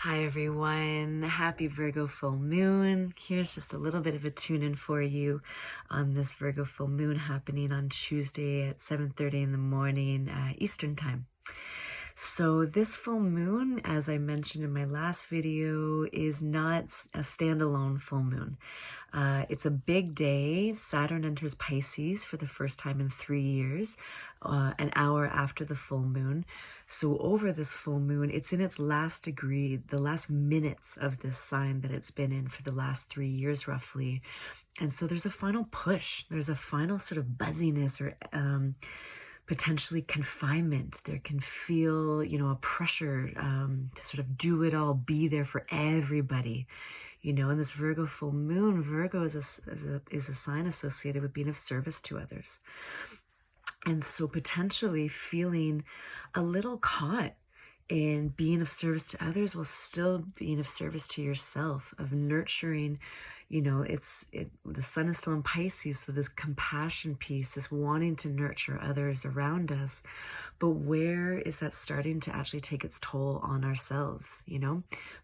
Hi everyone, happy Virgo full moon. Here's just a little bit of a tune in for you on this Virgo full moon happening on Tuesday at 7:30 in the morning Eastern time. So this full moon, as I mentioned in my last video, is not a standalone full moon. It's a big day. Saturn enters Pisces for the first time in 3 years, an hour after the full moon. So over this full moon, it's in its last degree, the last minutes of this sign that it's been in for the last 3 years roughly. And so there's a final push. There's a final sort of buzziness or potentially confinement. There can feel, a pressure to sort of do it all, be there for everybody. In this Virgo full moon, Virgo is a sign associated with being of service to others. And so potentially feeling a little caught in being of service to others while still being of service to yourself, of nurturing, the sun is still in Pisces, so this compassion piece, this wanting to nurture others around us. But where is that starting to actually take its toll on ourselves?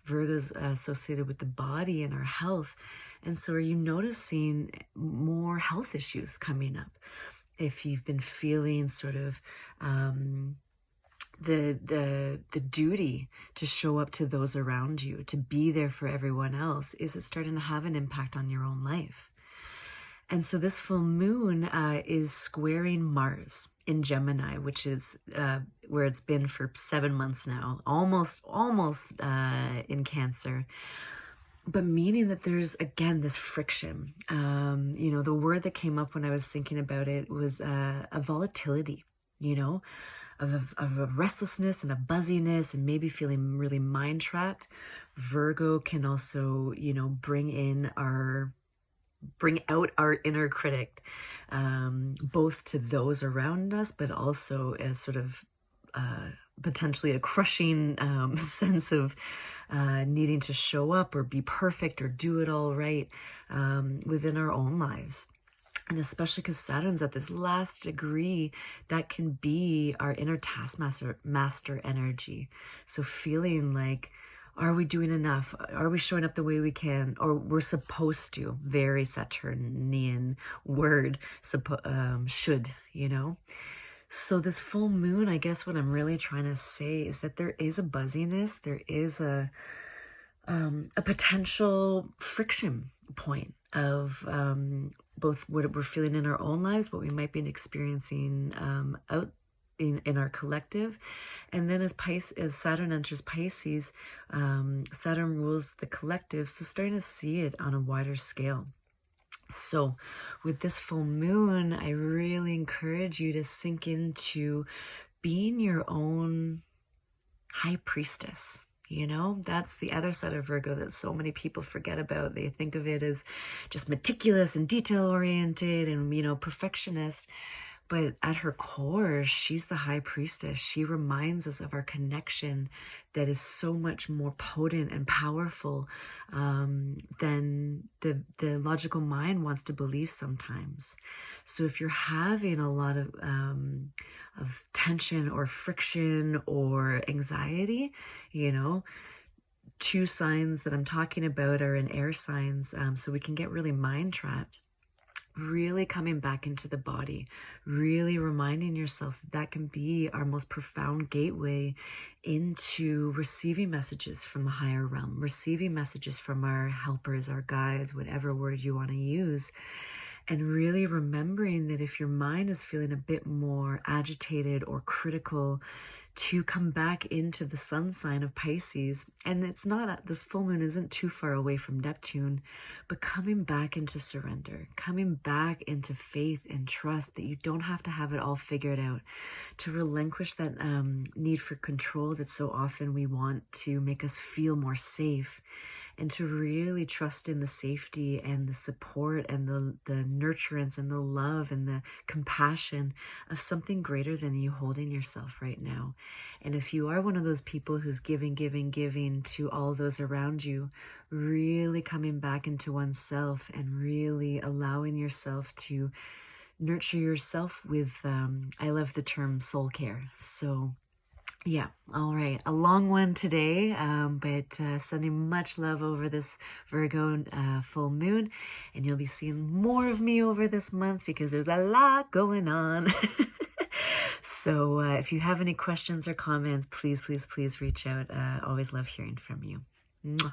Virgo's associated with the body and our health. And so are you noticing more health issues coming up? If you've been feeling sort of the duty to show up to those around you, to be there for everyone else, is it starting to have an impact on your own life? And so this full moon is squaring Mars in Gemini, which is where it's been for 7 months now, almost in Cancer. But meaning that there's, again, this friction. The word that came up when I was thinking about it was a volatility, of a restlessness and a buzziness and maybe feeling really mind trapped. Virgo can also, bring out our inner critic, both to those around us, but also as sort of potentially a crushing sense of needing to show up or be perfect or do it all right within our own lives. And especially because Saturn's at this last degree, that can be our inner taskmaster energy. So feeling like, are we doing enough? Are we showing up the way we can? Or we're supposed to, very Saturnian word, should, So this full moon, I guess what I'm really trying to say is that there is a buzziness, there is a potential friction point of both what we're feeling in our own lives, what we might be experiencing out in our collective. And then as Saturn enters Pisces, Saturn rules the collective, so starting to see it on a wider scale. So with this full moon, I really encourage you to sink into being your own high priestess. That's the other side of Virgo that so many people forget about. They think of it as just meticulous and detail-oriented and, perfectionist. But at her core, she's the high priestess. She reminds us of our connection that is so much more potent and powerful than the logical mind wants to believe sometimes. So if you're having a lot of tension or friction or anxiety, two signs that I'm talking about are in air signs, so we can get really mind trapped. Really coming back into the body, really reminding yourself that can be our most profound gateway into receiving messages from the higher realm, receiving messages from our helpers, our guides, whatever word you want to use. And really remembering that if your mind is feeling a bit more agitated or critical, to come back into the sun sign of Pisces. And it's not, this full moon isn't too far away from Neptune, but coming back into surrender, coming back into faith and trust that you don't have to have it all figured out, to relinquish that need for control that so often we want to make us feel more safe, and to really trust in the safety and the support and the nurturance and the love and the compassion of something greater than you holding yourself right now. And if you are one of those people who's giving to all those around you, really coming back into oneself and really allowing yourself to nurture yourself with, I love the term soul care. So Yeah, all right. A long one today, but sending much love over this Virgo full moon. And you'll be seeing more of me over this month because there's a lot going on. So if you have any questions or comments, please, please, please reach out. Always love hearing from you. Mwah.